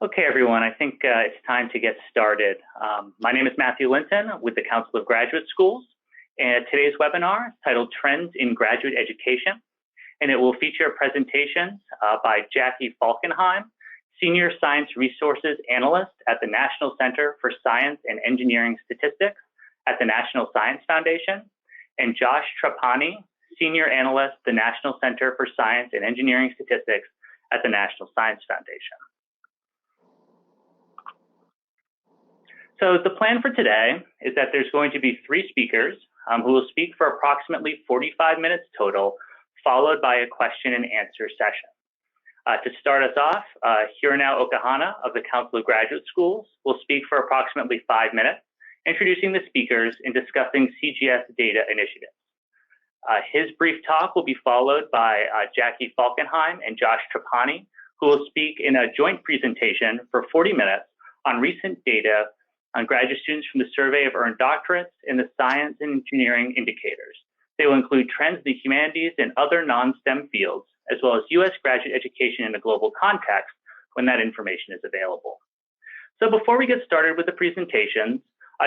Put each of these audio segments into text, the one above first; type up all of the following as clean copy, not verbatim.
Okay, everyone, I think it's time to get started. My name is Matthew Linton with the Council of Graduate Schools, and today's webinar is titled Trends in Graduate Education, and it will feature presentations by Jackie Falkenheim, Senior Science Resources Analyst at the National Center for Science and Engineering Statistics at the National Science Foundation, and Josh Trapani, Senior Analyst, the National Center for Science and Engineering Statistics at the National Science Foundation. So the plan for today is that there's going to be 3 speakers who will speak for approximately 45 minutes total, followed by a question and answer session. To start us off, Hironao Okahana of the Council of Graduate Schools will speak for approximately 5 minutes, introducing the speakers and discussing CGS data initiatives. His brief talk will be followed by Jackie Falkenheim and Josh Trapani, who will speak in a joint presentation for 40 minutes on recent data on graduate students from the Survey of Earned Doctorates in the Science and Engineering Indicators. They will include trends in the humanities and other non-STEM fields, as well as U.S. graduate education in a global context when that information is available. So before we get started with the presentations,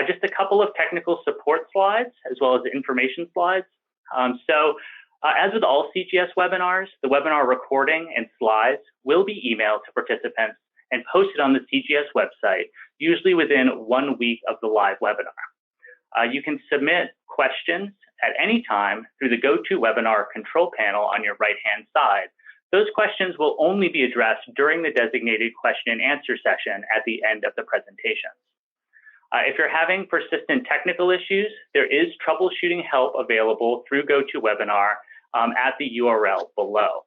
just a couple of technical support slides, as well as information slides. As with all CGS webinars, the webinar recording and slides will be emailed to participants and posted on the CGS website, usually within 1 week of the live webinar. You can submit questions at any time through the GoToWebinar control panel on your right-hand side. Those questions will only be addressed during the designated question and answer session at the end of the presentation. If you're having persistent technical issues, there is troubleshooting help available through GoToWebinar at the URL below.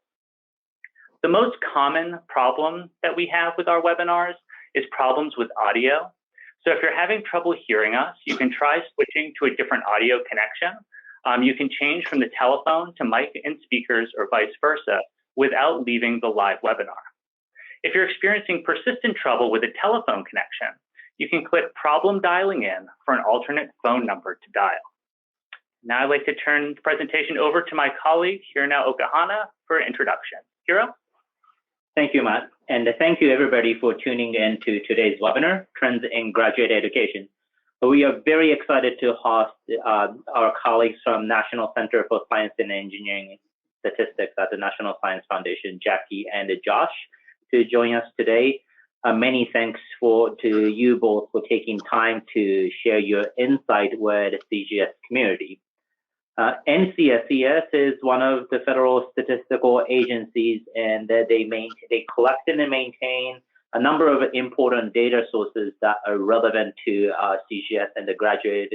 The most common problem that we have with our webinars is problems with audio. So if you're having trouble hearing us, you can try switching to a different audio connection. You can change from the telephone to mic and speakers or vice versa without leaving the live webinar. If you're experiencing persistent trouble with a telephone connection, you can click problem dialing in for an alternate phone number to dial. Now I'd like to turn the presentation over to my colleague, Hironao Okahana, for an introduction. Hiro? Thank you, Matt, and thank you everybody for tuning in to today's webinar, Trends in Graduate Education. We are very excited to host our colleagues from National Center for Science and Engineering Statistics at the National Science Foundation, Jackie and Josh, to join us today. Many thanks to you both for taking time to share your insight with the CGS community. NCSES is one of the federal statistical agencies, and they collect and maintain a number of important data sources that are relevant to CGS and the graduate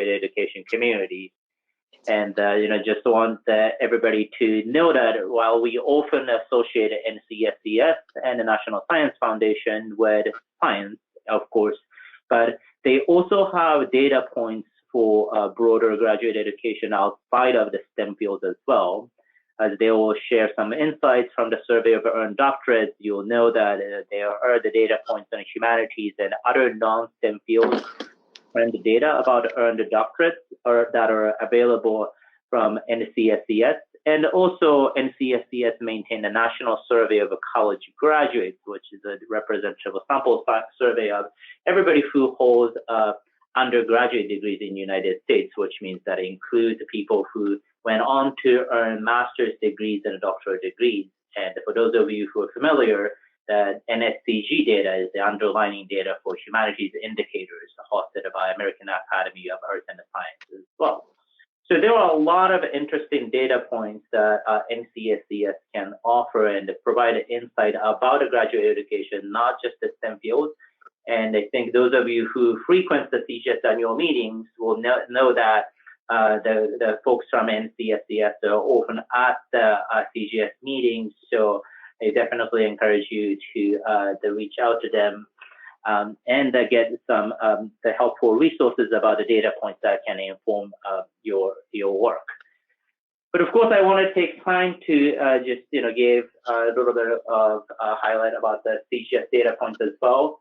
education community. And just want everybody to know that while we often associate NCSES and the National Science Foundation with science, of course, but they also have data points for broader graduate education outside of the STEM fields as well. As they will share some insights from the Survey of Earned Doctorates, you'll know that there are the data points on humanities and other non-STEM fields, and the data about earned doctorates that are available from NCSES. And also NCSES maintain a national survey of college graduates, which is a representative sample survey of everybody who holds undergraduate degrees in the United States, which means that it includes people who went on to earn master's degrees and doctorate degrees. And for those of you who are familiar, the NSCG data is the underlying data for humanities indicators hosted by American Academy of Arts and Sciences as well. So there are a lot of interesting data points that NCSES can offer and provide insight about graduate education, not just the STEM fields. And I think those of you who frequent the CGS annual meetings will know that the folks from NCSES are often at the CGS meetings. So I definitely encourage you to reach out to them and get some the helpful resources about the data points that can inform your work. But of course, I want to take time to just give a little bit of a highlight about the CGS data points as well.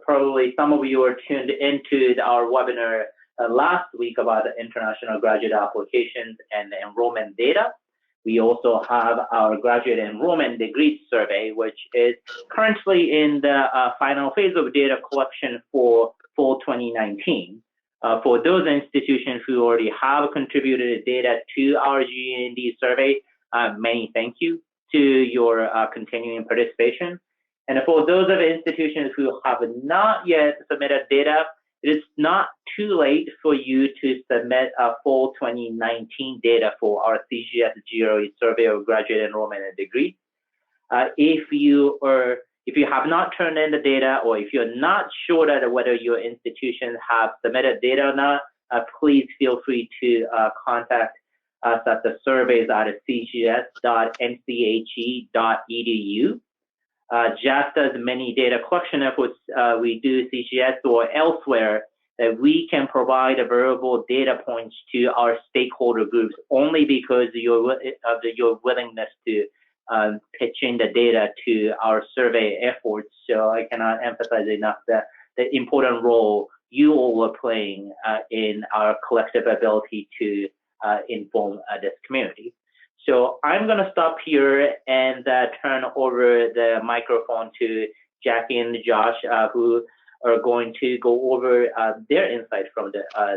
Probably some of you are tuned into our webinar last week about international graduate applications and enrollment data. We also have our graduate enrollment degree survey, which is currently in the final phase of data collection for fall 2019. For those institutions who already have contributed data to our GEND survey, many thank you to your continuing participation. And for those of institutions who have not yet submitted data, it is not too late for you to submit fall 2019 data for our CGS GRE survey of graduate enrollment and degree. If you have not turned in the data, or if you're not sure that whether your institution have submitted data or not, please feel free to contact us at the surveys at cgs.nche.edu. Just as many data collection efforts we do CGS or elsewhere, that we can provide available data points to our stakeholder groups only because of your willingness to pitch in the data to our survey efforts. So I cannot emphasize enough the important role you all are playing in our collective ability to inform this community. So I'm going to stop here and turn over the microphone to Jackie and Josh, who are going to go over their insight from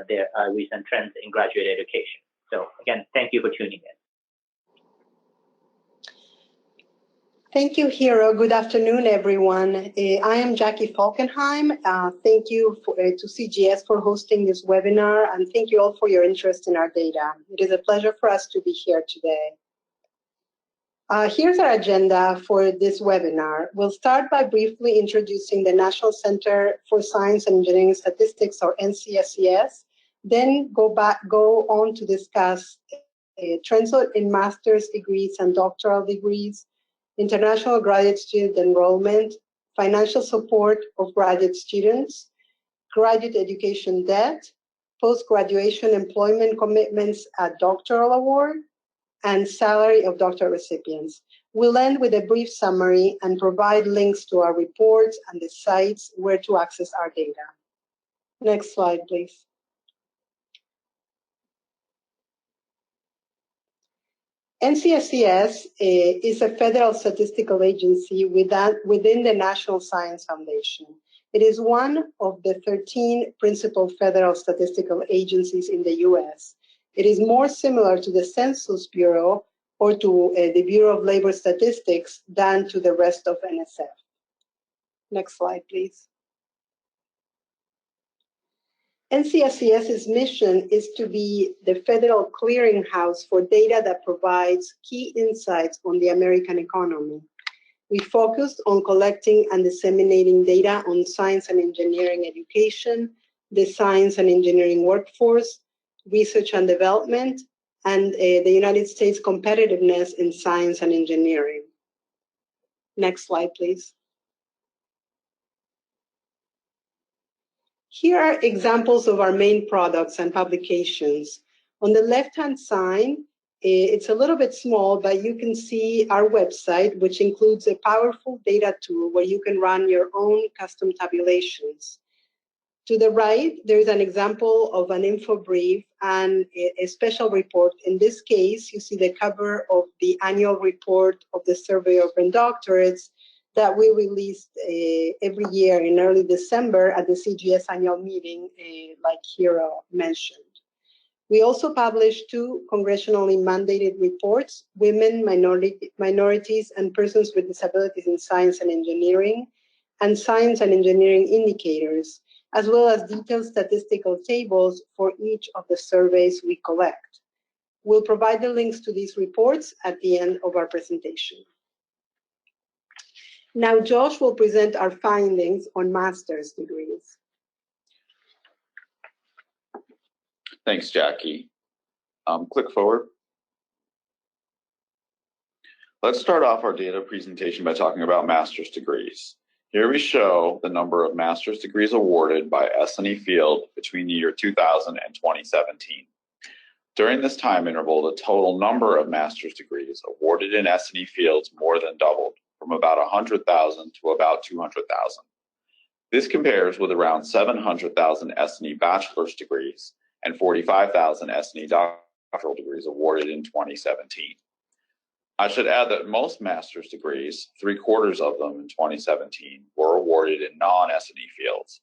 their recent trends in graduate education. So again, thank you for tuning in. Thank you, Hiro. Good afternoon, everyone. I am Jackie Falkenheim. Thank you to CGS for hosting this webinar, and thank you all for your interest in our data. It is a pleasure for us to be here today. Here's our agenda for this webinar. We'll start by briefly introducing the National Center for Science and Engineering Statistics, or NCSES, then go on to discuss trends in master's degrees and doctoral degrees, international graduate student enrollment, financial support of graduate students, graduate education debt, post-graduation employment commitments at doctoral award, and salary of doctoral recipients. We'll end with a brief summary and provide links to our reports and the sites where to access our data. Next slide, please. NCSES is a federal statistical agency within the National Science Foundation. It is one of the 13 principal federal statistical agencies in the US. It is more similar to the Census Bureau or to the Bureau of Labor Statistics than to the rest of NSF. Next slide, please. NCSES's mission is to be the federal clearinghouse for data that provides key insights on the American economy. We focused on collecting and disseminating data on science and engineering education, the science and engineering workforce, research and development, and the United States competitiveness in science and engineering. Next slide, please. Here are examples of our main products and publications. On the left-hand side, it's a little bit small, but you can see our website, which includes a powerful data tool where you can run your own custom tabulations. To the right, there is an example of an info brief and a special report. In this case, you see the cover of the annual report of the Survey of Open Doctorates that we released every year in early December at the CGS annual meeting, like Hiro mentioned. We also published 2 congressionally mandated reports, Women, Minorities, and Persons with Disabilities in Science and Engineering, and Science and Engineering Indicators, as well as detailed statistical tables for each of the surveys we collect. We'll provide the links to these reports at the end of our presentation. Now, Josh will present our findings on master's degrees. Thanks, Jackie. Click forward. Let's start off our data presentation by talking about master's degrees. Here we show the number of master's degrees awarded by S&E Field between the year 2000 and 2017. During this time interval, the total number of master's degrees awarded in S&E Fields more than doubled, from about 100,000 to about 200,000. This compares with around 700,000 S&E bachelor's degrees and 45,000 S&E doctoral degrees awarded in 2017. I should add that most master's degrees, 3/4 of them in 2017, were awarded in non-S&E fields.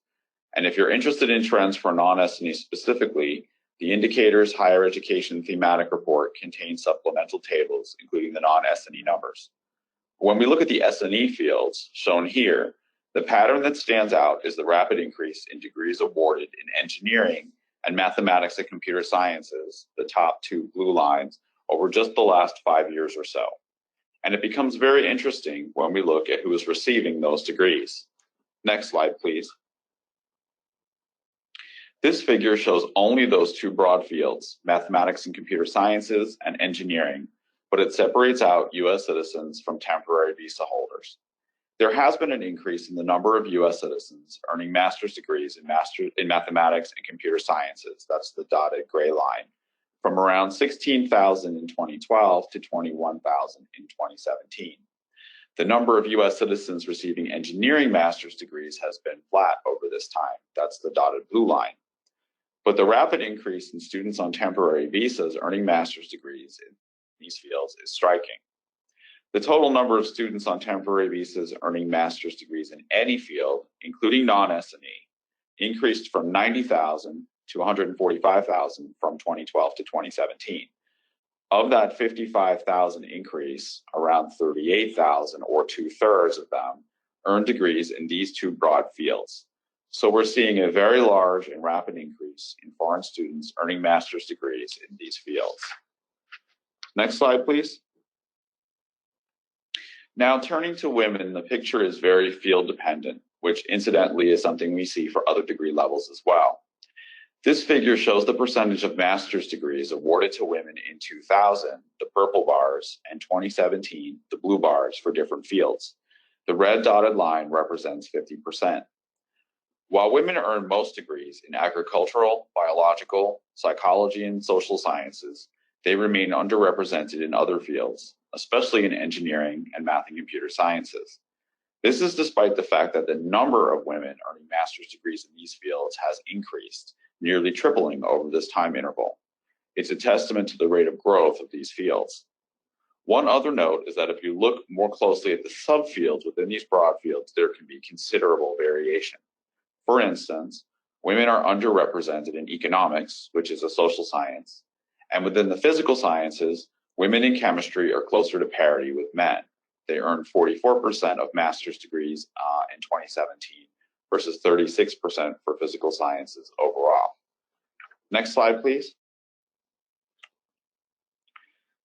And if you're interested in trends for non-S&E specifically, the Indicators Higher Education Thematic Report contains supplemental tables, including the non-S&E numbers. When we look at the S&E fields, shown here, the pattern that stands out is the rapid increase in degrees awarded in engineering and mathematics and computer sciences, the top two blue lines, over just the last 5 years or so. And it becomes very interesting when we look at who is receiving those degrees. Next slide, please. This figure shows only those two broad fields, mathematics and computer sciences and engineering, but it separates out U.S. citizens from temporary visa holders. There has been an increase in the number of U.S. citizens earning master's degrees in mathematics and computer sciences, that's the dotted gray line, from around 16,000 in 2012 to 21,000 in 2017. The number of U.S. citizens receiving engineering master's degrees has been flat over this time, that's the dotted blue line. But the rapid increase in students on temporary visas earning master's degrees in these fields is striking. The total number of students on temporary visas earning master's degrees in any field, including non-S&E, increased from 90,000 to 145,000 from 2012 to 2017. Of that 55,000 increase, around 38,000, or 2/3 of them, earned degrees in these two broad fields. So we're seeing a very large and rapid increase in foreign students earning master's degrees in these fields. Next slide, please. Now, turning to women, the picture is very field dependent, which incidentally is something we see for other degree levels as well. This figure shows the percentage of master's degrees awarded to women in 2000, the purple bars, and 2017, the blue bars for different fields. The red dotted line represents 50%. While women earn most degrees in agricultural, biological, psychology, and social sciences, they remain underrepresented in other fields, especially in engineering and math and computer sciences. This is despite the fact that the number of women earning master's degrees in these fields has increased, nearly tripling over this time interval. It's a testament to the rate of growth of these fields. One other note is that if you look more closely at the subfields within these broad fields, there can be considerable variation. For instance, women are underrepresented in economics, which is a social science, and within the physical sciences, women in chemistry are closer to parity with men. They earned 44% of master's degrees in 2017 versus 36% for physical sciences overall. Next slide, please.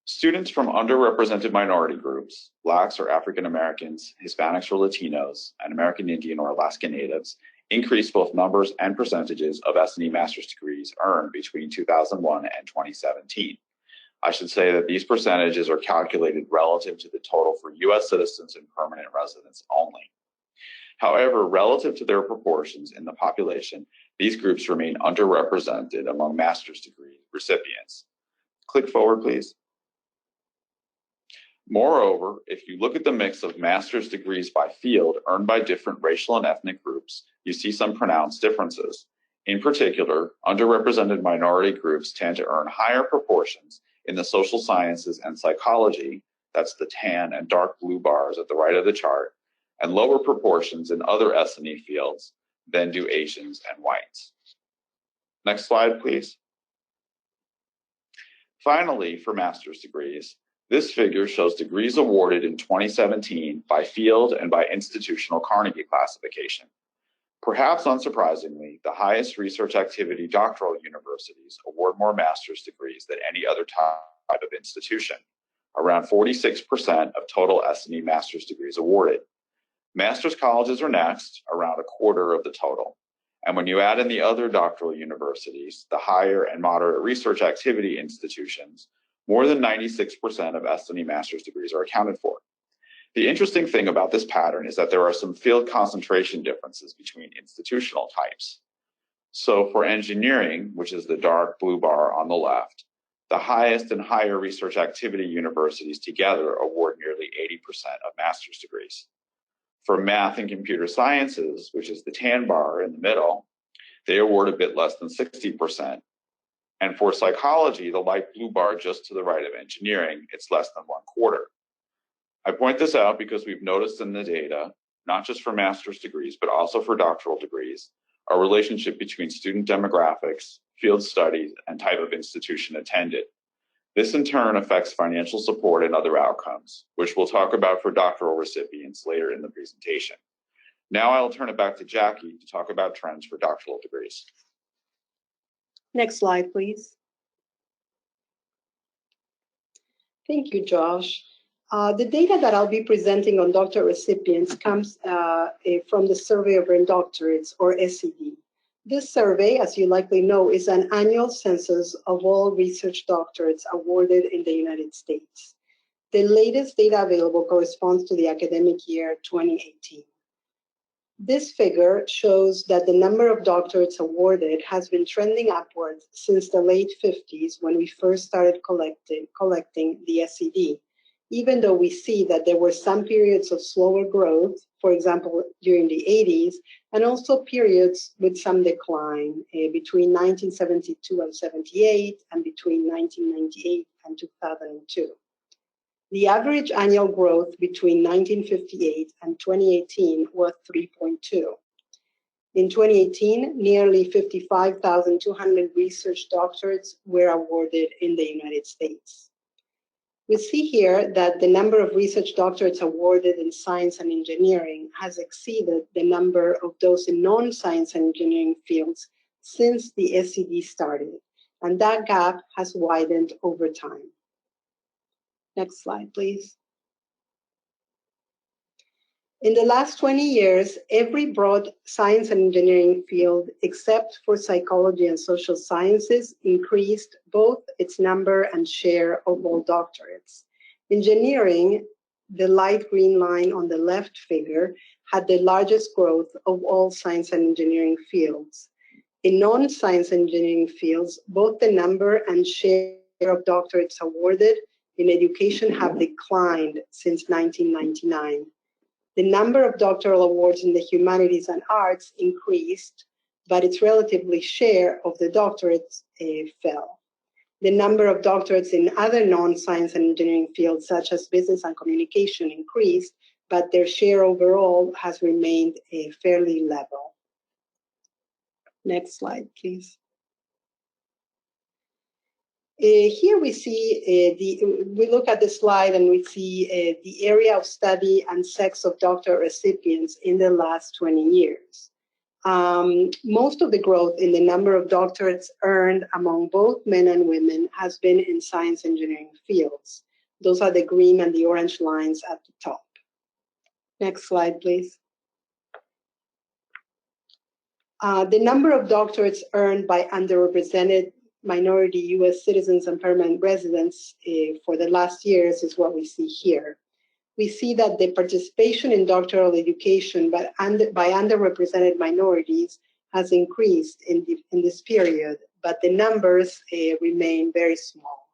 Students from underrepresented minority groups, Blacks or African Americans, Hispanics or Latinos, and American Indian or Alaska Natives, increased both numbers and percentages of S&E master's degrees earned between 2001 and 2017. I should say that these percentages are calculated relative to the total for U.S. citizens and permanent residents only. However, relative to their proportions in the population, these groups remain underrepresented among master's degree recipients. Click forward, please. Moreover, if you look at the mix of master's degrees by field earned by different racial and ethnic groups, you see some pronounced differences. In particular, underrepresented minority groups tend to earn higher proportions in the social sciences and psychology, that's the tan and dark blue bars at the right of the chart, and lower proportions in other S&E fields than do Asians and whites. Next slide, please. Finally, for master's degrees, this figure shows degrees awarded in 2017 by field and by institutional Carnegie classification. Perhaps unsurprisingly, the highest research activity doctoral universities award more master's degrees than any other type of institution, around 46% of total S&E master's degrees awarded. Master's colleges are next, around a quarter of the total. And when you add in the other doctoral universities, the higher and moderate research activity institutions, more than 96% of S&E master's degrees are accounted for. The interesting thing about this pattern is that there are some field concentration differences between institutional types. So for engineering, which is the dark blue bar on the left, the highest and higher research activity universities together award nearly 80% of master's degrees. For math and computer sciences, which is the tan bar in the middle, they award a bit less than 60%. And for psychology, the light blue bar just to the right of engineering, it's less than 1/4. I point this out because we've noticed in the data, not just for master's degrees, but also for doctoral degrees, a relationship between student demographics, field studies, and type of institution attended. This in turn affects financial support and other outcomes, which we'll talk about for doctoral recipients later in the presentation. Now I'll turn it back to Jackie to talk about trends for doctoral degrees. Next slide, please. Thank you, Josh. The data that I'll be presenting on doctorate recipients comes from the Survey of Earned Doctorates, or SED. This survey, as you likely know, is an annual census of all research doctorates awarded in the United States. The latest data available corresponds to the academic year 2018. This figure shows that the number of doctorates awarded has been trending upwards since the late 50s when we first started collecting the SED, even though we see that there were some periods of slower growth, for example, during the 80s, and also periods with some decline between 1972 and 78 and between 1998 and 2002. The average annual growth between 1958 and 2018 was 3.2. In 2018, nearly 55,200 research doctorates were awarded in the United States. We see here that the number of research doctorates awarded in science and engineering has exceeded the number of those in non-science and engineering fields since the SED started, and that gap has widened over time. Next slide, please. In the last 20 years, every broad science and engineering field, except for psychology and social sciences, increased both its number and share of all doctorates. Engineering, the light green line on the left figure, had the largest growth of all science and engineering fields. In non-science and engineering fields, both the number and share of doctorates awarded in education have declined since 1999. The number of doctoral awards in the humanities and arts increased, but its relative share of the doctorates fell. The number of doctorates in other non-science and engineering fields, such as business and communication, increased, but their share overall has remained fairly level. Next slide, please. Here we see, we look at the slide and we see the area of study and sex of doctorate recipients in the last 20 years. Most of the growth in the number of doctorates earned among both men and women has been in science engineering fields. Those are the green and the orange lines at the top. Next slide, please. The number of doctorates earned by underrepresented minority U.S. citizens and permanent residents for the last years is what we see here. We see that the participation in doctoral education by underrepresented minorities has increased in this period, but the numbers remain very small.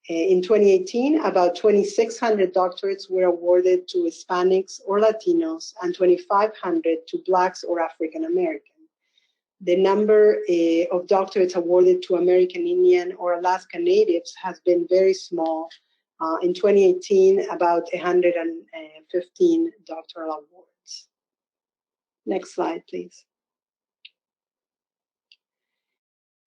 In 2018, about 2,600 doctorates were awarded to Hispanics or Latinos and 2,500 to Blacks or African Americans. The number of doctorates awarded to American Indian or Alaska Natives has been very small. In 2018, about 115 doctoral awards. Next slide, please.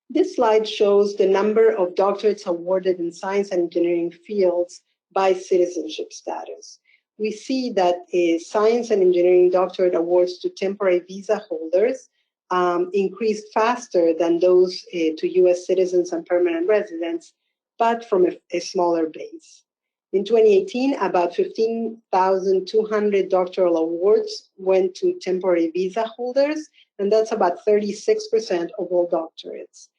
This slide shows the number of doctorates awarded in science and engineering fields by citizenship status. We see that science and engineering doctorate awards to temporary visa holders increased faster than those to U.S. citizens and permanent residents, but from a smaller base. In 2018, about 15,200 doctoral awards went to temporary visa holders, and that's about 36% of all doctorates.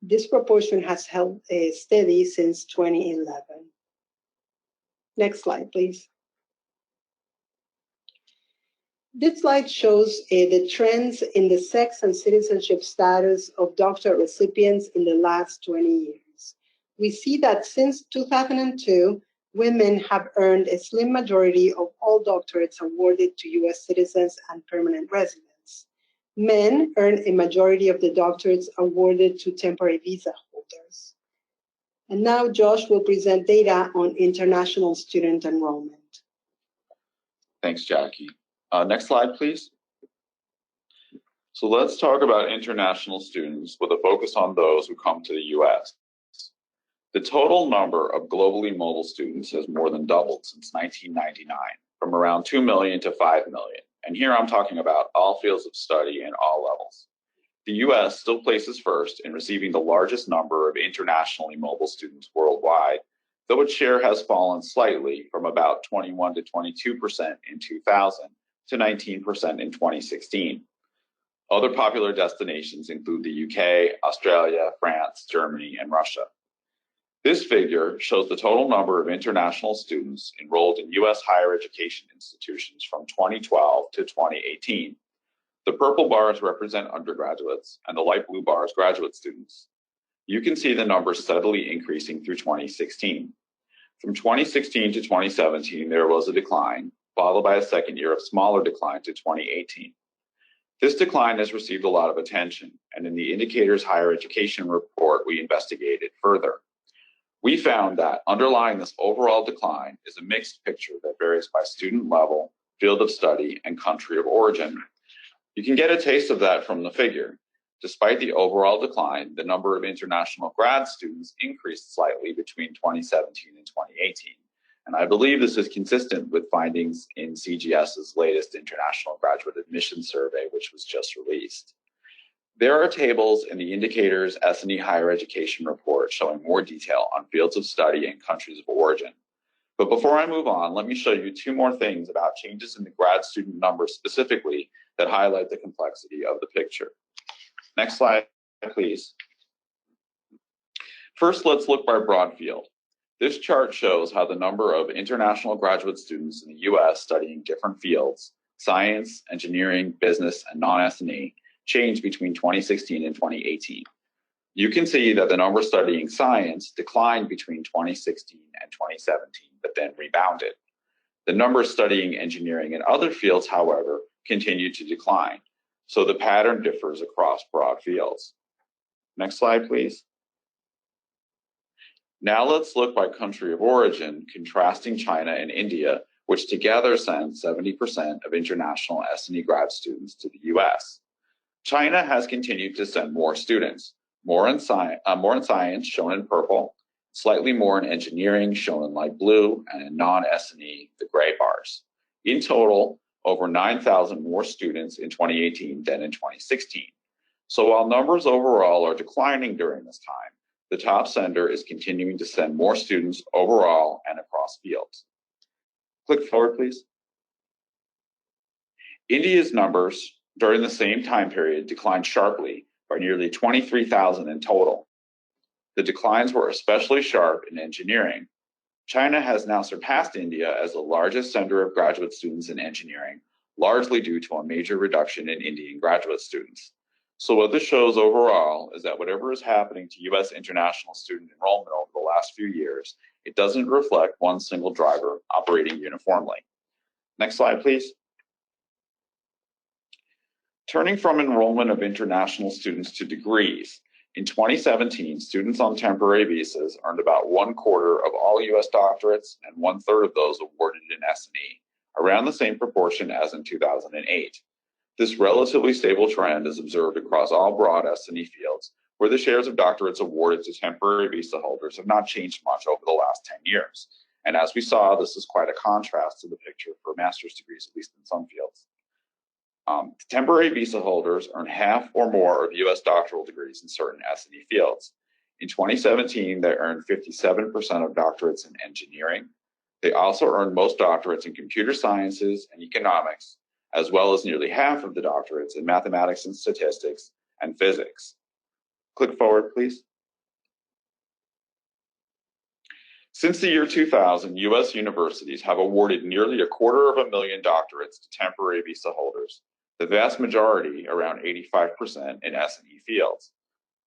This proportion has held steady since 2011. Next slide, please. This slide shows the trends in the sex and citizenship status of doctorate recipients in the last 20 years. We see that since 2002, women have earned a slim majority of all doctorates awarded to U.S. citizens and permanent residents. Men earn a majority of the doctorates awarded to temporary visa holders. And now Josh will present data on international student enrollment. Thanks, Jackie. Next slide, please. So let's talk about international students with a focus on those who come to the US. The total number of globally mobile students has more than doubled since 1999, from around 2 million to 5 million. And here I'm talking about all fields of study and all levels. The US still places first in receiving the largest number of internationally mobile students worldwide, though its share has fallen slightly from about 21 to 22% in 2000 to 19% in 2016. Other popular destinations include the UK, Australia, France, Germany, and Russia. This figure shows the total number of international students enrolled in US higher education institutions from 2012 to 2018. The purple bars represent undergraduates, and the light blue bars graduate students. You can see the numbers steadily increasing through 2016. From 2016 to 2017, there was a decline, followed by a second year of smaller decline to 2018. This decline has received a lot of attention, and in the Indicators Higher Education report, we investigated further. We found that underlying this overall decline is a mixed picture that varies by student level, field of study, and country of origin. You can get a taste of that from the figure. Despite the overall decline, the number of international grad students increased slightly between 2017 and 2018. And I believe this is consistent with findings in CGS's latest International Graduate Admissions Survey, which was just released. There are tables in the Indicators S&E Higher Education report showing more detail on fields of study and countries of origin. But before I move on, let me show you two more things about changes in the grad student numbers specifically that highlight the complexity of the picture. Next slide, please. First, let's look by broad field. This chart shows how the number of international graduate students in the US studying different fields, science, engineering, business, and non-S&E, changed between 2016 and 2018. You can see that the number studying science declined between 2016 and 2017, but then rebounded. The number studying engineering and other fields, however, continued to decline. So the pattern differs across broad fields. Next slide, please. Now let's look by country of origin, contrasting China and India, which together send 70% of international S&E grad students to the US. China has continued to send more students, more in science, shown in purple, slightly more in engineering, shown in light blue, and in non-S&E, the gray bars. In total, over 9,000 more students in 2018 than in 2016. So while numbers overall are declining during this time, the top sender is continuing to send more students overall and across fields. Click forward, please. India's numbers during the same time period declined sharply by nearly 23,000 in total. The declines were especially sharp in engineering. China has now surpassed India as the largest sender of graduate students in engineering, largely due to a major reduction in Indian graduate students. So what this shows overall is that whatever is happening to US international student enrollment over the last few years, it doesn't reflect one single driver operating uniformly. Next slide, please. Turning from enrollment of international students to degrees, in 2017, students on temporary visas earned about 1/4 of all US doctorates and 1/3 of those awarded in S&E, around the same proportion as in 2008. This relatively stable trend is observed across all broad S&E fields, where the shares of doctorates awarded to temporary visa holders have not changed much over the last 10 years. And as we saw, this is quite a contrast to the picture for master's degrees, at least in some fields. Temporary visa holders earn half or more of US doctoral degrees in certain S&E fields. In 2017, they earned 57% of doctorates in engineering. They also earned most doctorates in computer sciences and economics, as well as nearly half of the doctorates in mathematics and statistics and physics. Click forward, please. Since the year 2000, US universities have awarded nearly 250,000 doctorates to temporary visa holders, the vast majority, around 85%, in S&E fields.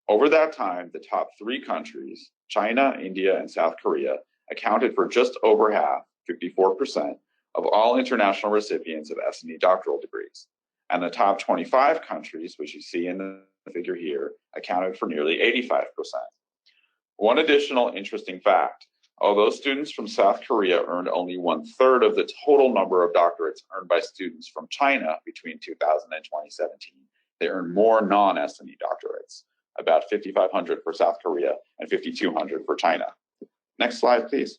Over that time, the top 3 countries, China, India, and South Korea, accounted for just over half, 54%, of all international recipients of S&E doctoral degrees. And the top 25 countries, which you see in the figure here, accounted for nearly 85%. One additional interesting fact, Although students from South Korea earned only 1/3 of the total number of doctorates earned by students from China between 2000 and 2017, they earned more non-SNE doctorates, about 5,500 for South Korea and 5,200 for China. Next slide, please.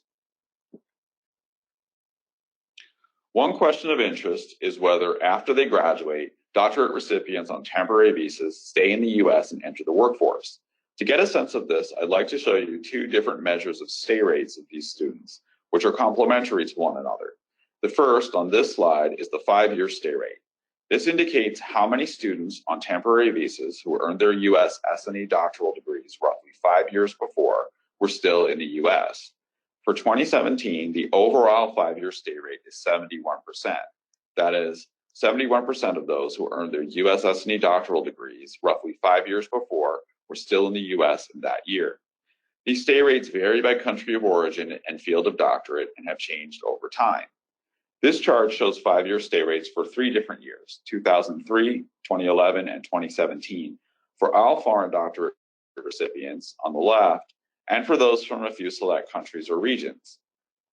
One question of interest is whether after they graduate, doctorate recipients on temporary visas stay in the US and enter the workforce. To get a sense of this, I'd like to show you two different measures of stay rates of these students, which are complementary to one another. The first on this slide is the 5-year stay rate. This indicates how many students on temporary visas who earned their US SNE doctoral degrees roughly 5 years before were still in the US. For 2017, the overall 5-year stay rate is 71%. That is, 71% of those who earned their US SNE doctoral degrees roughly 5 years before were still in the US in that year. These stay rates vary by country of origin and field of doctorate and have changed over time. This chart shows 5-year stay rates for 3 different years, 2003, 2011, and 2017, for all foreign doctorate recipients on the left, and for those from a few select countries or regions.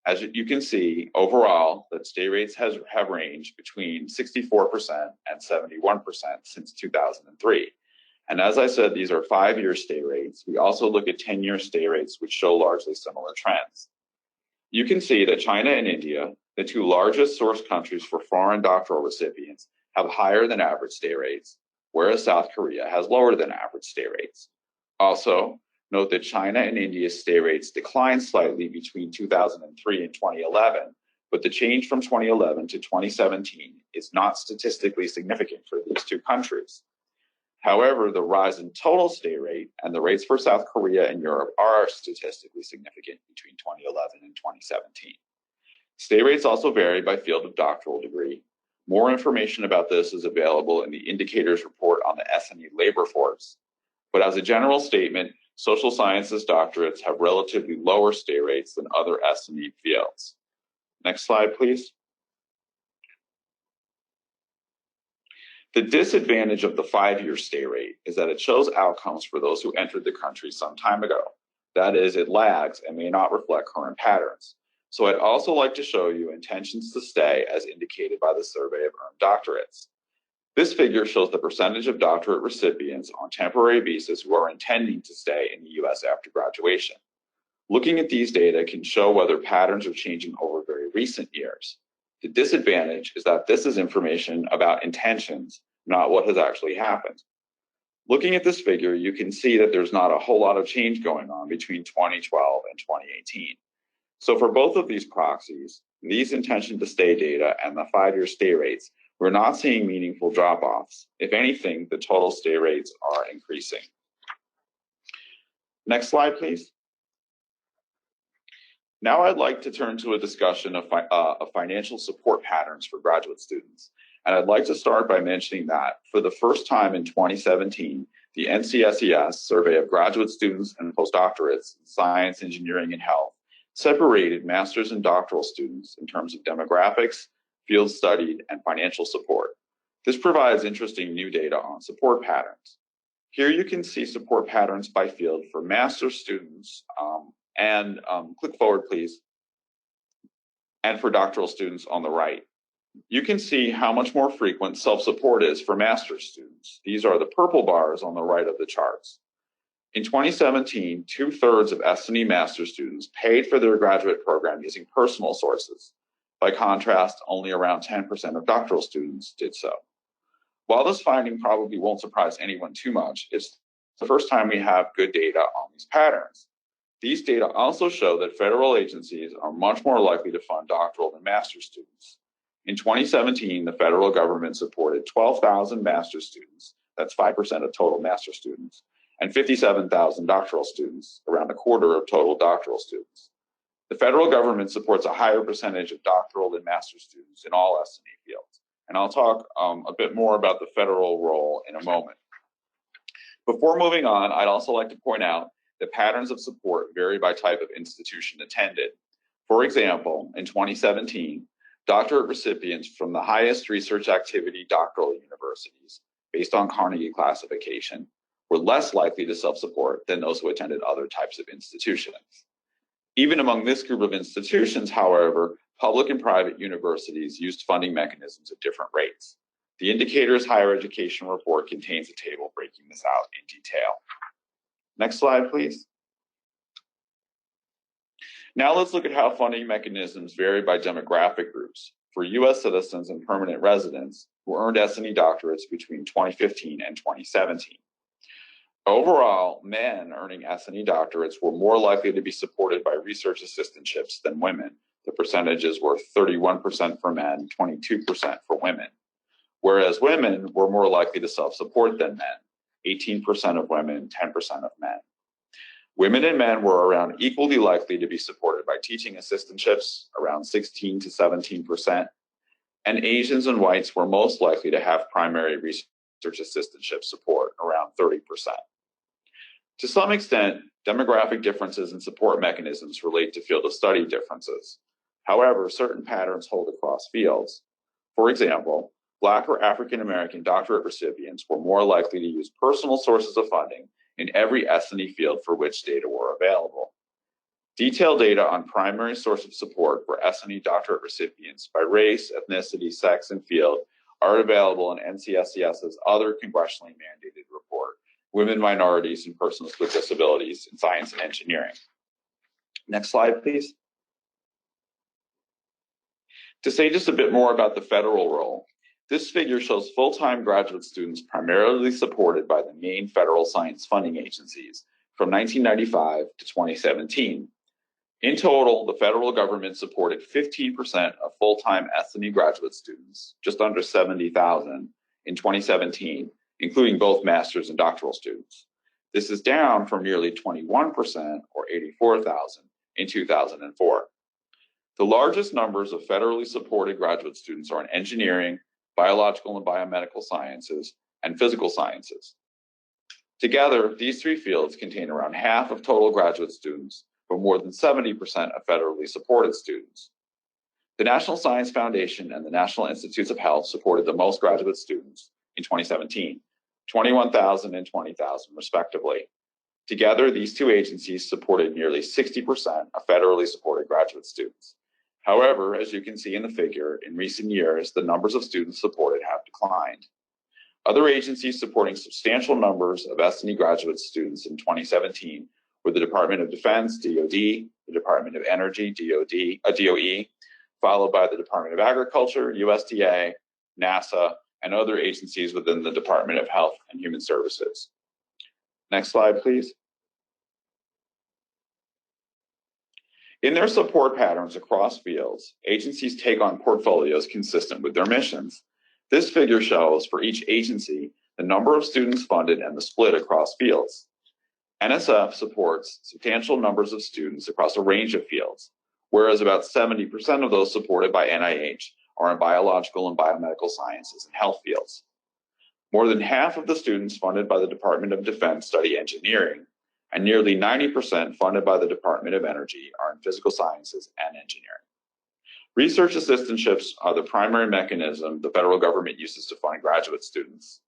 As you can see, overall, the stay rates have ranged between 64% and 71% since 2003. And as I said, these are 5-year stay rates. We also look at 10-year stay rates, which show largely similar trends. You can see that China and India, the 2 largest source countries for foreign doctoral recipients, have higher than average stay rates, whereas South Korea has lower than average stay rates. Also, note that China and India's stay rates declined slightly between 2003 and 2011, but the change from 2011 to 2017 is not statistically significant for these 2 countries. However, the rise in total stay rate and the rates for South Korea and Europe are statistically significant between 2011 and 2017. Stay rates also vary by field of doctoral degree. More information about this is available in the Indicators Report on the SNE labor force. But as a general statement, social sciences doctorates have relatively lower stay rates than other SNE fields. Next slide, please. The disadvantage of the 5-year stay rate is that it shows outcomes for those who entered the country some time ago. That is, it lags and may not reflect current patterns. So I'd also like to show you intentions to stay as indicated by the Survey of Earned Doctorates. This figure shows the percentage of doctorate recipients on temporary visas who are intending to stay in the US after graduation. Looking at these data can show whether patterns are changing over very recent years. The disadvantage is that this is information about intentions, not what has actually happened. Looking at this figure, you can see that there's not a whole lot of change going on between 2012 and 2018. So for both of these proxies, these intention to stay data and the 5-year stay rates, we're not seeing meaningful drop-offs. If anything, the total stay rates are increasing. Next slide, please. Now I'd like to turn to a discussion of financial support patterns for graduate students. And I'd like to start by mentioning that for the first time in 2017, the NCSES Survey of Graduate Students and Postdoctorates in Science, Engineering, and Health separated master's and doctoral students in terms of demographics, field studied, and financial support. This provides interesting new data on support patterns. Here you can see support patterns by field for master's students, click forward, please, and for doctoral students on the right. You can see how much more frequent self-support is for master's students. These are the purple bars on the right of the charts. In 2017, 2/3 of SNE master's students paid for their graduate program using personal sources. By contrast, only around 10% of doctoral students did so. While this finding probably won't surprise anyone too much, it's the first time we have good data on these patterns. These data also show that federal agencies are much more likely to fund doctoral than master's students. In 2017, the federal government supported 12,000 master's students, that's 5% of total master's students, and 57,000 doctoral students, around a quarter of total doctoral students. The federal government supports a higher percentage of doctoral than master's students in all SNE fields. And I'll talk a bit more about the federal role in a moment. Before moving on, I'd also like to point out that patterns of support vary by type of institution attended. For example, in 2017, doctorate recipients from the highest research activity doctoral universities, based on Carnegie classification, were less likely to self-support than those who attended other types of institutions. Even among this group of institutions, however, public and private universities used funding mechanisms at different rates. The Indicators Higher Education Report contains a table breaking this out in detail. Next slide, please. Now let's look at how funding mechanisms vary by demographic groups for U.S. citizens and permanent residents who earned S&E doctorates between 2015 and 2017. Overall, men earning S&E doctorates were more likely to be supported by research assistantships than women. The percentages were 31% for men, 22% for women. Whereas women were more likely to self-support than men, 18% of women, 10% of men. Women and men were around equally likely to be supported by teaching assistantships, around 16 to 17%, and Asians and whites were most likely to have primary research assistantship support, around 30%. To some extent, demographic differences in support mechanisms relate to field of study differences. However, certain patterns hold across fields. For example, Black or African American doctorate recipients were more likely to use personal sources of funding in every S&E field for which data were available. Detailed data on primary source of support for S&E doctorate recipients by race, ethnicity, sex, and field are available in NCSCS's other congressionally mandated report, Women, Minorities, and Persons with Disabilities in Science and Engineering. Next slide, please. To say just a bit more about the federal role, this figure shows full-time graduate students primarily supported by the main federal science funding agencies from 1995 to 2017. In total, the federal government supported 15% of full-time S&E graduate students, just under 70,000 in 2017, including both master's and doctoral students. This is down from nearly 21% or 84,000 in 2004. The largest numbers of federally supported graduate students are in engineering, biological and biomedical sciences, and physical sciences. Together, these three fields contain around half of total graduate students, but more than 70% of federally supported students. The National Science Foundation and the National Institutes of Health supported the most graduate students in 2017, 21,000 and 20,000 respectively. Together, these two agencies supported nearly 60% of federally supported graduate students. However, as you can see in the figure, in recent years, the numbers of students supported have declined. Other agencies supporting substantial numbers of S&E graduate students in 2017 were the Department of Defense, DoD, the Department of Energy, DOE, followed by the Department of Agriculture, USDA, NASA, and other agencies within the Department of Health and Human Services. Next slide, please. In their support patterns across fields, agencies take on portfolios consistent with their missions. This figure shows for each agency the number of students funded and the split across fields. NSF supports substantial numbers of students across a range of fields, whereas about 70% of those supported by NIH are in biological and biomedical sciences and health fields. More than half of the students funded by the Department of Defense study engineering, and nearly 90% funded by the Department of Energy are in physical sciences and engineering. Research assistantships are the primary mechanism the federal government uses to fund graduate students.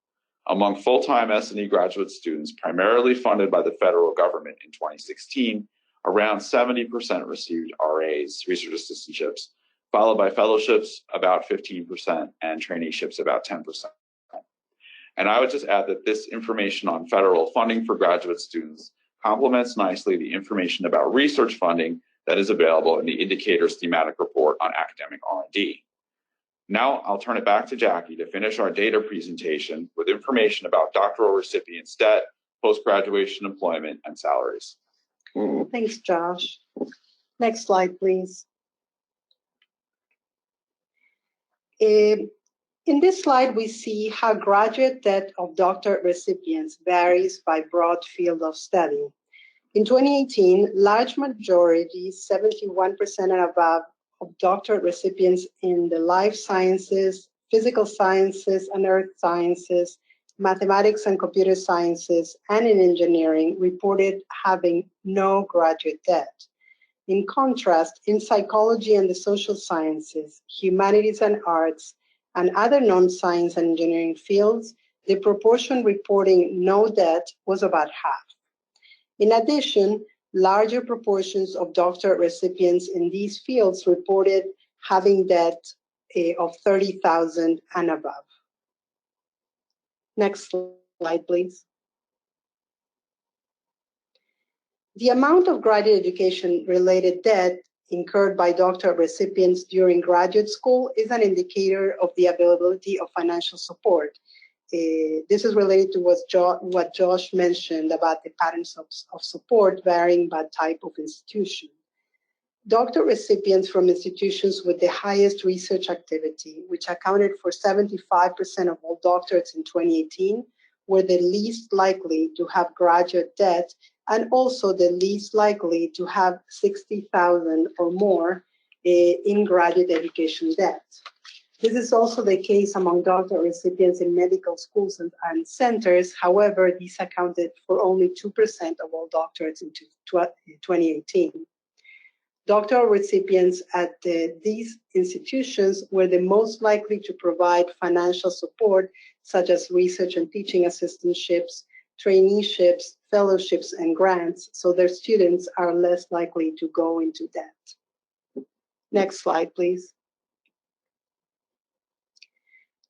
Among full-time S&E graduate students primarily funded by the federal government in 2016, around 70% received RAs, research assistantships, followed by fellowships, about 15%, and traineeships, about 10%. And I would just add that this information on federal funding for graduate students complements nicely the information about research funding that is available in the Indicators thematic report on academic R&D. Now I'll turn it back to Jackie to finish our data presentation with information about doctoral recipients' debt, post-graduation employment, and salaries. Thanks, Josh. Next slide, please. In this slide, we see how graduate debt of doctorate recipients varies by broad field of study. In 2018, large majority, 71% and above, of doctorate recipients in the life sciences, physical sciences and earth sciences, mathematics and computer sciences, and in engineering reported having no graduate debt. In contrast, in psychology and the social sciences, humanities and arts, and other non-science and engineering fields, the proportion reporting no debt was about half. In addition, Larger proportions of doctorate recipients in these fields reported having debt of $30,000 and above. Next slide, please. The amount of graduate education-related debt incurred by doctorate recipients during graduate school is an indicator of the availability of financial support. This is related to what Josh mentioned about the patterns of support varying by type of institution. Doctorate recipients from institutions with the highest research activity, which accounted for 75% of all doctorates in 2018, were the least likely to have graduate debt and also the least likely to have $60,000 or more in graduate education debt. This is also the case among doctorate recipients in medical schools and centers. However, these accounted for only 2% of all doctorates in 2018. Doctoral recipients at these institutions were the most likely to provide financial support, such as research and teaching assistantships, traineeships, fellowships, and grants, so their students are less likely to go into debt. Next slide, please.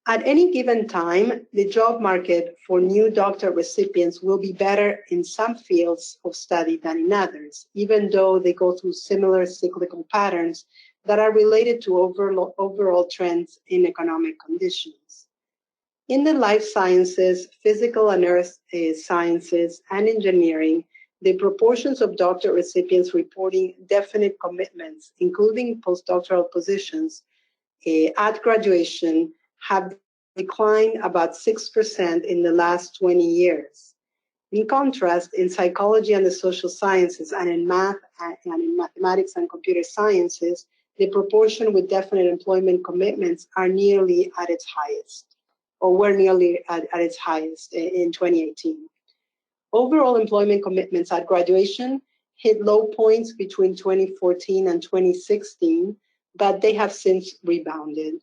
At any given time, the job market for new doctorate recipients will be better in some fields of study than in others, even though they go through similar cyclical patterns that are related to overall trends in economic conditions. In the life sciences, physical and earth sciences, and engineering, the proportions of doctorate recipients reporting definite commitments, including postdoctoral positions, at graduation have declined about 6% in the last 20 years. In contrast, in psychology and the social sciences and in math and in mathematics and computer sciences, the proportion with definite employment commitments are nearly at its highest, or were nearly at its highest in 2018. Overall employment commitments at graduation hit low points between 2014 and 2016, but they have since rebounded.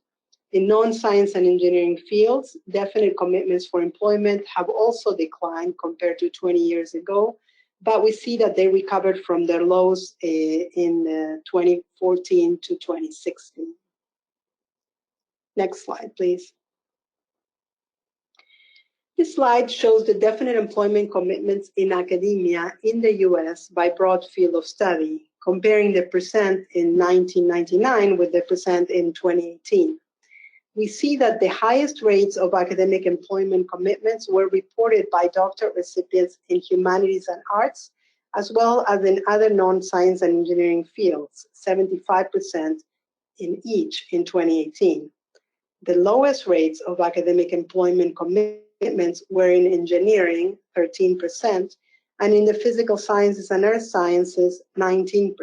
In non-science and engineering fields, definite commitments for employment have also declined compared to 20 years ago, but we see that they recovered from their lows in 2014 to 2016. Next slide, please. This slide shows the definite employment commitments in academia in the US by broad field of study, comparing the percent in 1999 with the percent in 2018. We see that the highest rates of academic employment commitments were reported by doctorate recipients in humanities and arts, as well as in other non-science and engineering fields, 75% in each in 2018. The lowest rates of academic employment commitments were in engineering, 13%, and in the physical sciences and earth sciences, 19%.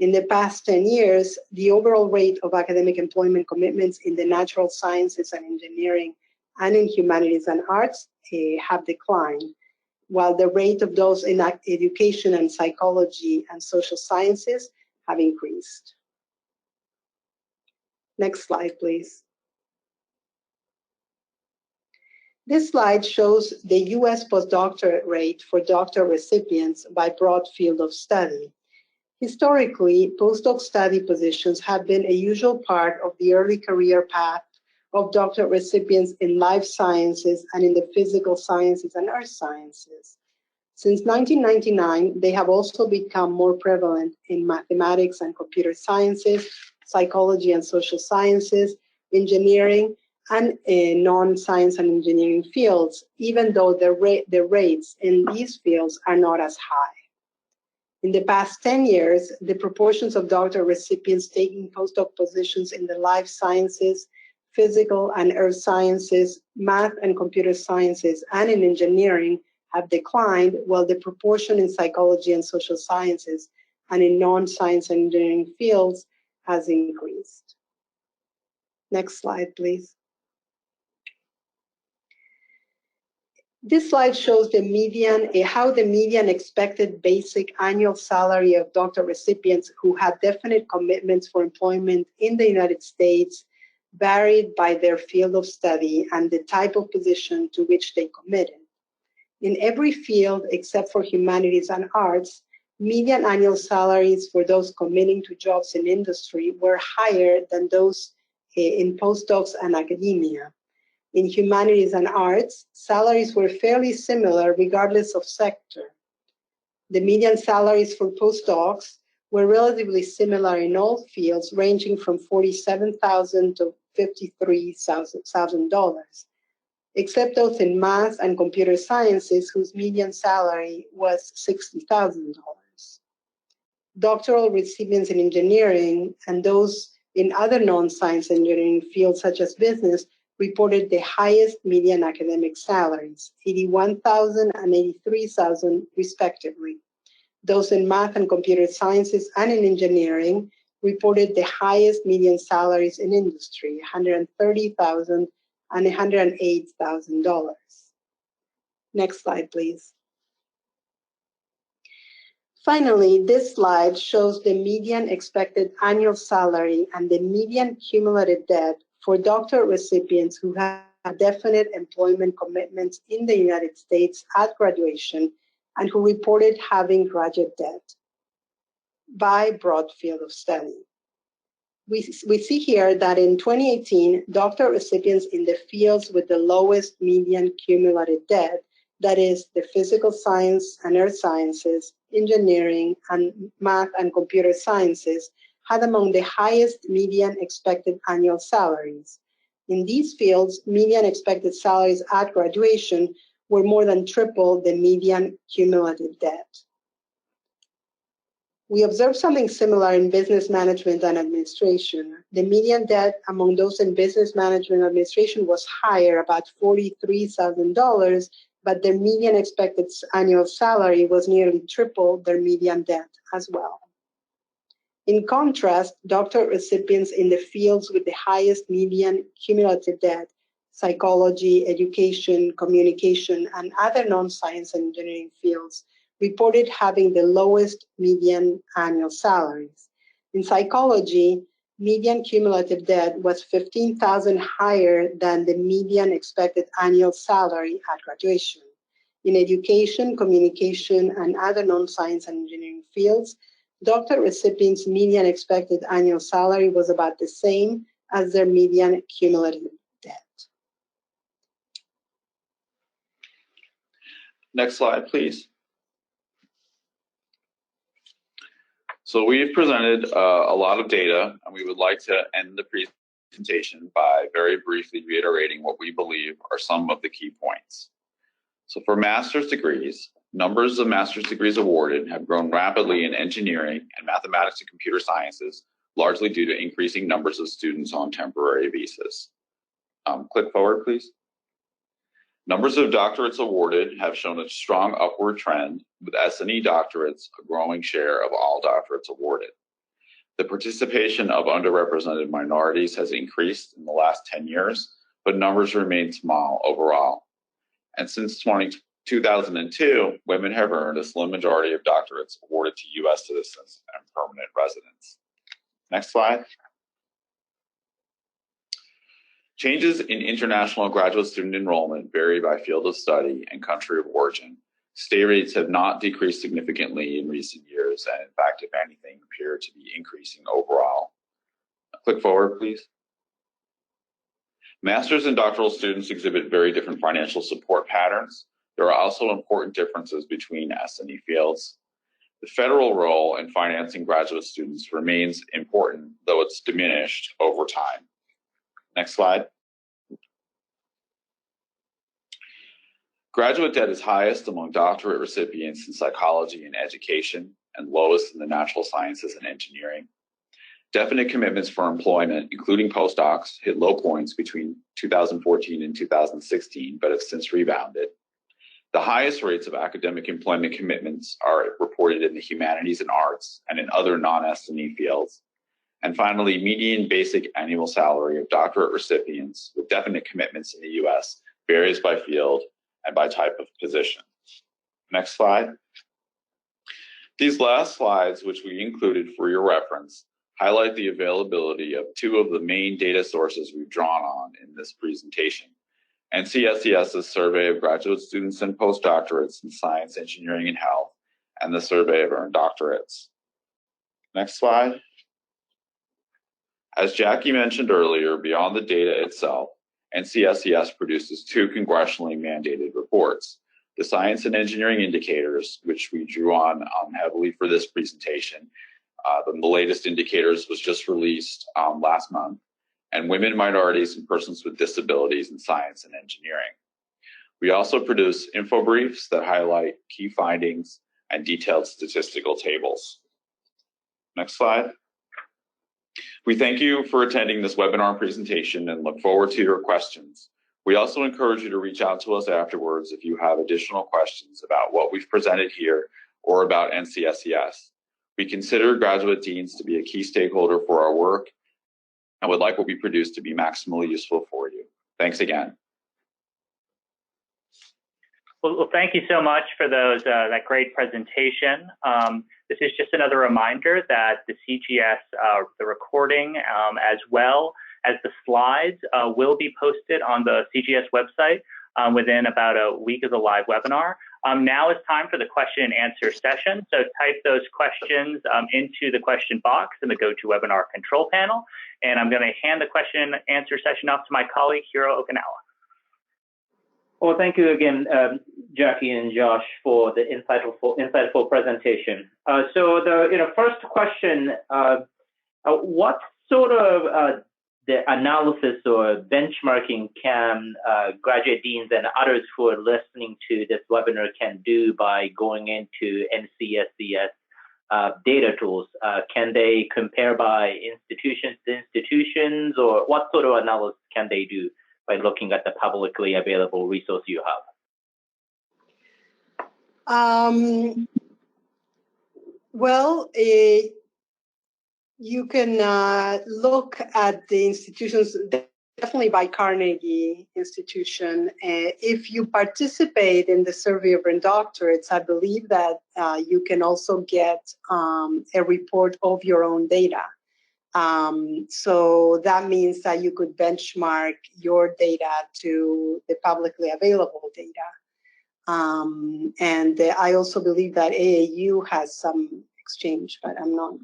In the past 10 years, the overall rate of academic employment commitments in the natural sciences and engineering and in humanities and arts have declined, while the rate of those in education and psychology and social sciences have increased. Next slide, please. This slide shows the US postdoctorate rate for doctorate recipients by broad field of study. Historically, postdoc study positions have been a usual part of the early career path of doctorate recipients in life sciences and in the physical sciences and earth sciences. Since 1999, they have also become more prevalent in mathematics and computer sciences, psychology and social sciences, engineering, and non-science and engineering fields, even though the rates in these fields are not as high. In the past 10 years, the proportions of doctorate recipients taking postdoc positions in the life sciences, physical and earth sciences, math and computer sciences, and in engineering have declined, while the proportion in psychology and social sciences and in non-science and engineering fields has increased. Next slide, please. This slide shows the median, how the median expected basic annual salary of doctorate recipients who have definite commitments for employment in the United States varied by their field of study and the type of position to which they committed. In every field except for humanities and arts, median annual salaries for those committing to jobs in industry were higher than those in postdocs and academia. In humanities and arts, salaries were fairly similar regardless of sector. The median salaries for postdocs were relatively similar in all fields, ranging from $47,000 to $53,000, except those in math and computer sciences, whose median salary was $60,000. Doctoral recipients in engineering and those in other non-science engineering fields such as business reported the highest median academic salaries, $81,000 and $83,000 respectively. Those in math and computer sciences and in engineering reported the highest median salaries in industry, $130,000 and $108,000. Next slide, please. Finally, this slide shows the median expected annual salary and the median cumulative debt for doctorate recipients who have definite employment commitments in the United States at graduation and who reported having graduate debt by broad field of study. We see here that in 2018, doctorate recipients in the fields with the lowest median cumulative debt, that is the physical science and earth sciences, engineering, and math and computer sciences, had among the highest median expected annual salaries. In these fields, median expected salaries at graduation were more than triple the median cumulative debt. We observed something similar in business management and administration. The median debt among those in business management and administration was higher, about $43,000, but their median expected annual salary was nearly triple their median debt as well. In contrast, doctorate recipients in the fields with the highest median cumulative debt, psychology, education, communication, and other non-science and engineering fields, reported having the lowest median annual salaries. In psychology, median cumulative debt was $15,000 higher than the median expected annual salary at graduation. In education, communication, and other non-science and engineering fields, doctorate recipients' median expected annual salary was about the same as their median cumulative debt. Next slide, please. So we've presented a lot of data, and we would like to end the presentation by very briefly reiterating what we believe are some of the key points. So for master's degrees, numbers of master's degrees awarded have grown rapidly in engineering and mathematics and computer sciences, largely due to increasing numbers of students on temporary visas. Click forward, please. Numbers of doctorates awarded have shown a strong upward trend, with S&E doctorates a growing share of all doctorates awarded. The participation of underrepresented minorities has increased in the last 10 years, but numbers remain small overall. And since 2002, women have earned a slim majority of doctorates awarded to U.S. citizens and permanent residents. Next slide. Changes in international graduate student enrollment vary by field of study and country of origin. Stay rates have not decreased significantly in recent years, and in fact, if anything, appear to be increasing overall. Click forward, please. Master's and doctoral students exhibit very different financial support patterns. There are also important differences between S&E fields. The federal role in financing graduate students remains important, though it's diminished over time. Next slide. Graduate debt is highest among doctorate recipients in psychology and education, and lowest in the natural sciences and engineering. Definite commitments for employment, including postdocs, hit low points between 2014 and 2016, but have since rebounded. The highest rates of academic employment commitments are reported in the humanities and arts and in other non-S&E fields. And finally, median basic annual salary of doctorate recipients with definite commitments in the U.S. varies by field and by type of position. Next slide. These last slides, which we included for your reference, highlight the availability of two of the main data sources we've drawn on in this presentation. NCSES's survey of graduate students and postdoctorates in science, engineering, and health, and the survey of earned doctorates. Next slide. As Jackie mentioned earlier, beyond the data itself, NCSES produces 2 congressionally mandated reports. The science and engineering indicators, which we drew on heavily for this presentation. The latest indicators was just released last month, and women, minorities, and persons with disabilities in science and engineering. We also produce info briefs that highlight key findings and detailed statistical tables. Next slide. We thank you for attending this webinar presentation and look forward to your questions. We also encourage you to reach out to us afterwards if you have additional questions about what we've presented here or about NCSES. We consider graduate deans to be a key stakeholder for our work and would like what we produce to be maximally useful for you. Thanks again. Well, thank you so much for that great presentation. This is just another reminder that the CGS, the recording, as well as the slides, will be posted on the CGS website within about a week of the live webinar. Now is time for the question and answer session. So type those questions into the question box in the GoToWebinar control panel. And I'm going to hand the question and answer session off to my colleague, Hiro Okinawa. Well, thank you again, Jackie and Josh, for the insightful presentation. So the first question: what sort of the analysis or benchmarking can graduate deans and others who are listening to this webinar can do by going into NCSES data tools? Can they compare by institutions to institutions, or what sort of analysis can they do by looking at the publicly available resource you have? Well, you can look at the institutions, definitely by Carnegie Institution. If you participate in the survey of earned doctorates, I believe that you can also get a report of your own data. So that means that you could benchmark your data to the publicly available data. And I also believe that AAU has some exchange, but I'm not.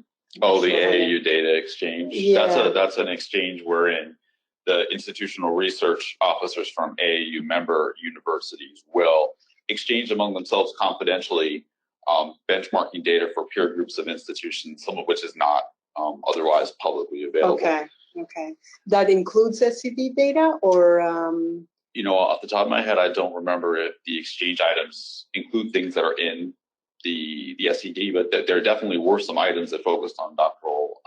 Oh, the AAU data exchange. Yeah. That's an exchange wherein the institutional research officers from AAU member universities will exchange among themselves confidentially benchmarking data for peer groups of institutions, some of which is not otherwise publicly available. Okay. That includes SCD data, or? You know, off the top of my head, I don't remember if the exchange items include things that are in the SCD, but there definitely were some items that focused on doctoral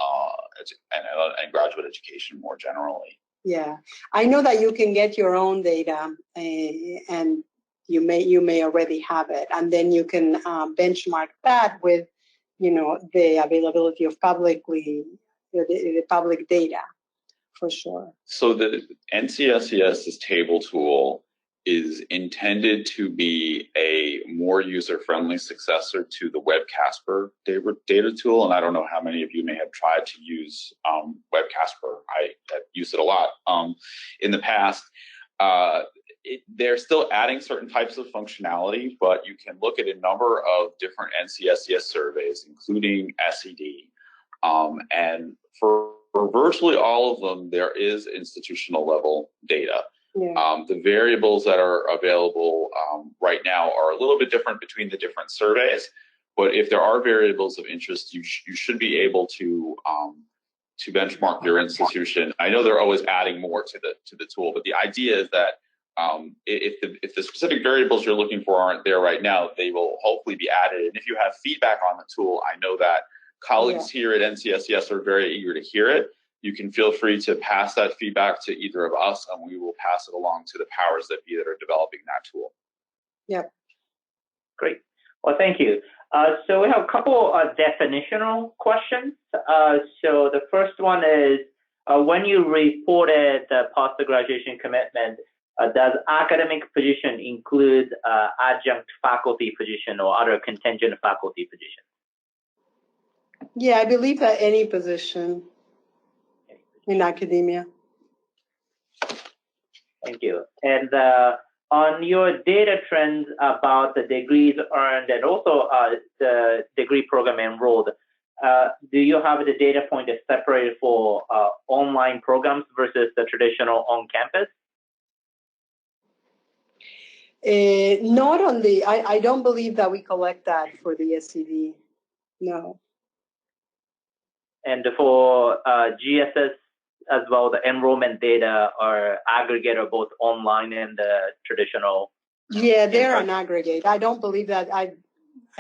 and graduate education more generally. Yeah, I know that you can get your own data, and you may already have it, and then you can benchmark that with, the availability of the public data, for sure. So the NCSES's table tool is intended to be a more user-friendly successor to the WebCasper data tool, and I don't know how many of you may have tried to use WebCasper. I have used it a lot in the past. They're still adding certain types of functionality, but you can look at a number of different NCSES surveys, including SED, and for virtually all of them, there is institutional level data. Yeah. The variables that are available right now are a little bit different between the different surveys, but if there are variables of interest, you should be able to benchmark your institution. I know they're always adding more to the tool, but the idea is that if the specific variables you're looking for aren't there right now, they will hopefully be added. And if you have feedback on the tool, I know that colleagues here at NCSES are very eager to hear it. You can feel free to pass that feedback to either of us, and we will pass it along to the powers that be that are developing that tool. Yep. Great. Well, thank you. So we have a couple of definitional questions. So the first one is, when you reported the post-graduation commitment, does academic position include adjunct faculty position or other contingent faculty position? Yeah, I believe that any position in academia. Thank you. And on your data trends about the degrees earned and also the degree program enrolled, do you have the data point separated for online programs versus the traditional on-campus? Not on the, I don't believe that we collect that for the SCD, no. And for GSS as well, the enrollment data are aggregated both online and the traditional? Yeah, they're an aggregate. I don't believe that, I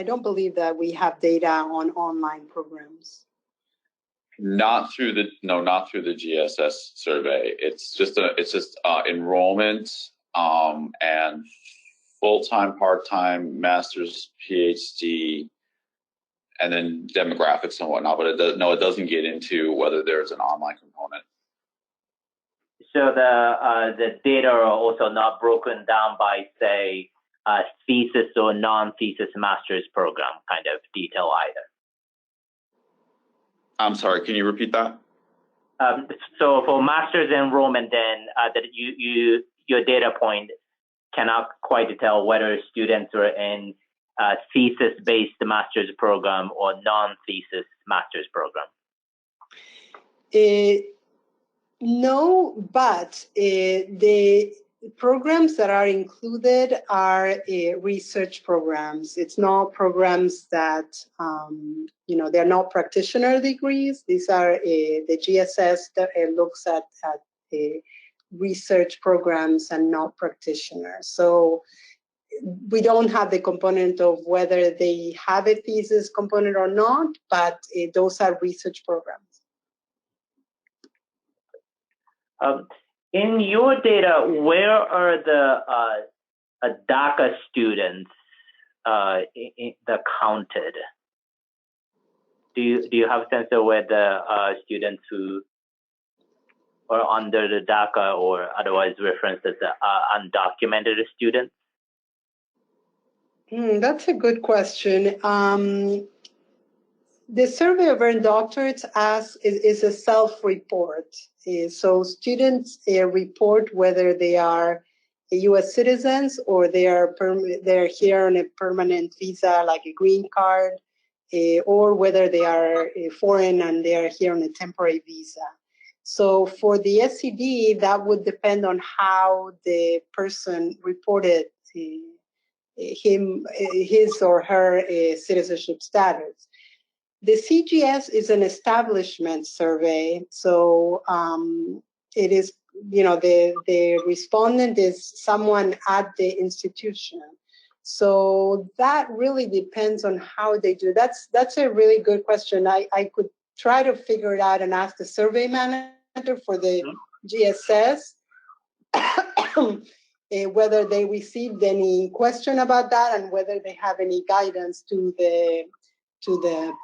don't believe that we have data on online programs. Not through the GSS survey. It's just enrollment and full-time, part-time, master's, PhD, and then demographics and whatnot. But it doesn't get into whether there's an online component. So the data are also not broken down by, say, thesis or non-thesis master's program kind of detail either. I'm sorry, can you repeat that? So for master's enrollment, then that your data point cannot quite tell whether students are in thesis-based master's program or non-thesis master's program. No, but the programs that are included are research programs. It's not programs that, they're not practitioner degrees. These are the GSS that looks at research programs and not practitioners. So we don't have the component of whether they have a thesis component or not, but those are research programs. In your data, where are the DACA students counted? Do you have a sense of where the students who are under the DACA or otherwise referenced as the undocumented students? That's a good question. The survey of earned doctorates is a self-report. So students report whether they are U.S. citizens or they're here on a permanent visa, like a green card, or whether they are foreign and they are here on a temporary visa. So for the SCD, that would depend on how the person reported his or her citizenship status. The CGS is an establishment survey, so it is, the respondent is someone at the institution. So that really depends on how they do. That's a really good question. I could try to figure it out and ask the survey manager for the GSS whether they received any question about that and whether they have any guidance to the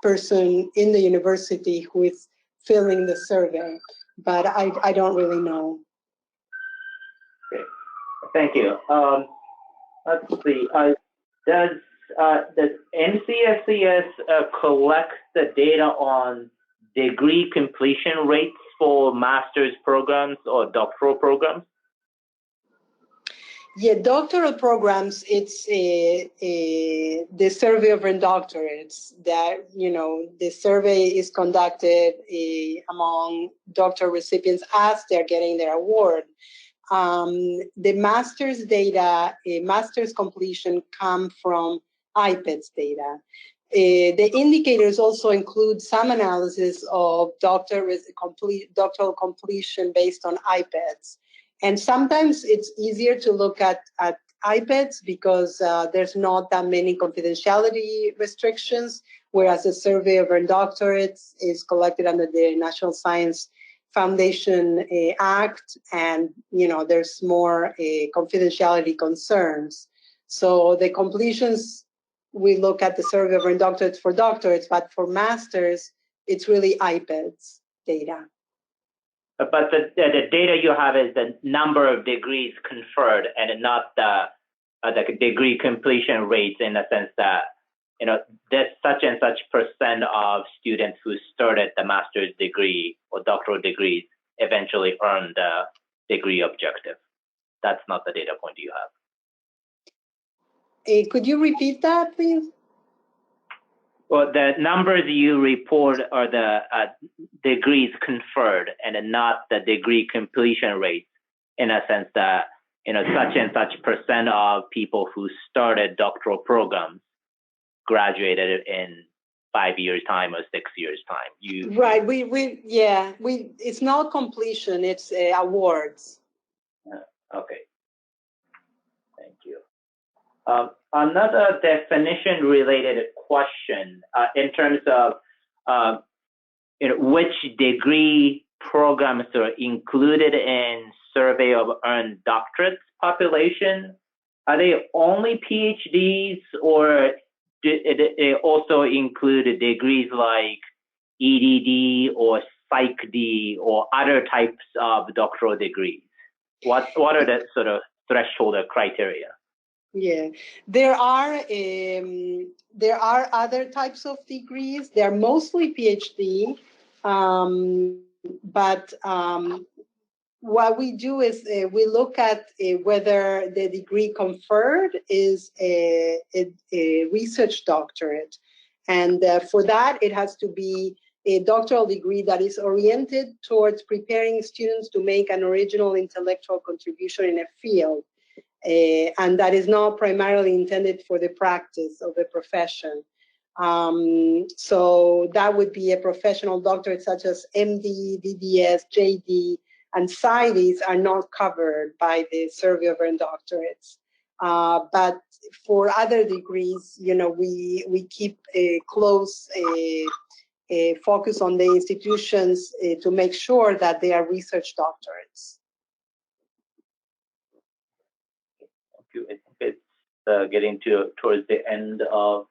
person in the university who is filling the survey, but I don't really know. Okay, thank you. Let's see. Does NCSCS collect the data on degree completion rates for master's programs or doctoral programs? Yeah, doctoral programs, it's the survey of earned doctorates that, the survey is conducted among doctoral recipients as they're getting their award. The master's data, master's completion come from IPEDS data. The indicators also include some analysis of doctoral completion based on IPEDS. And sometimes it's easier to look at IPEDS because there's not that many confidentiality restrictions, whereas the survey of earned doctorates is collected under the National Science Foundation Act, and there's more confidentiality concerns. So the completions, we look at the survey of earned doctorates for doctorates, but for masters, it's really IPEDS data. But the data you have is the number of degrees conferred and not the degree completion rates, in the sense that, there's such and such % of students who started the master's degree or doctoral degrees eventually earn the degree objective. that's not the data point you have. Could you repeat that, please? Well, the numbers you report are the degrees conferred and not the degree completion rate, in a sense that, such and such percent of people who started doctoral programs graduated in 5 years' time or 6 years' time. Right. It's not completion, it's awards. Okay. Thank you. Another definition-related question in terms of which degree programs are included in Survey of Earned Doctorates population. Are they only PhDs, or do it also include degrees like EDD or PsyD or other types of doctoral degrees? What are the sort of threshold or criteria? Yeah, there are other types of degrees. They're mostly PhD, but what we do is we look at whether the degree conferred is a research doctorate, and for that it has to be a doctoral degree that is oriented towards preparing students to make an original intellectual contribution in a field. And that is not primarily intended for the practice of the profession. So that would be a professional doctorate such as MD, DDS, JD, and PsyDs are not covered by the Survey of Earned Doctorates. But for other degrees, we keep a close focus on the institutions to make sure that they are research doctorates. I think it's getting towards the end of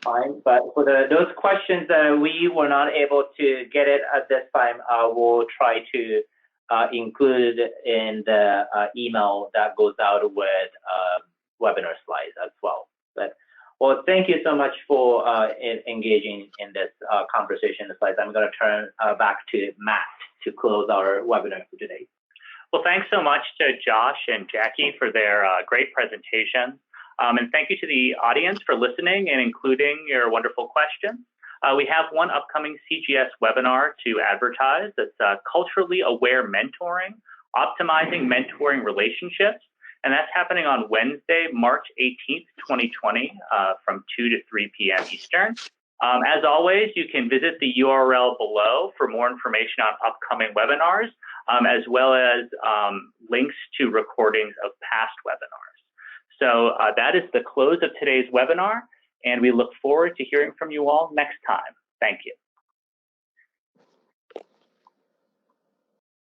time, but for those questions that we were not able to get it at this time, we'll try to include in the email that goes out with webinar slides as well. Well, thank you so much for engaging in this conversation. I'm going to turn back to Matt to close our webinar for today. Well, thanks so much to Josh and Jackie for their great presentation. And thank you to the audience for listening and including your wonderful questions. We have one upcoming CGS webinar to advertise. That's Culturally Aware Mentoring, Optimizing Mentoring Relationships. And that's happening on Wednesday, March 18th, 2020, from 2 to 3 p.m. Eastern. As always, you can visit the URL below for more information on upcoming webinars, as well as links to recordings of past webinars. So that is the close of today's webinar, and we look forward to hearing from you all next time. Thank you.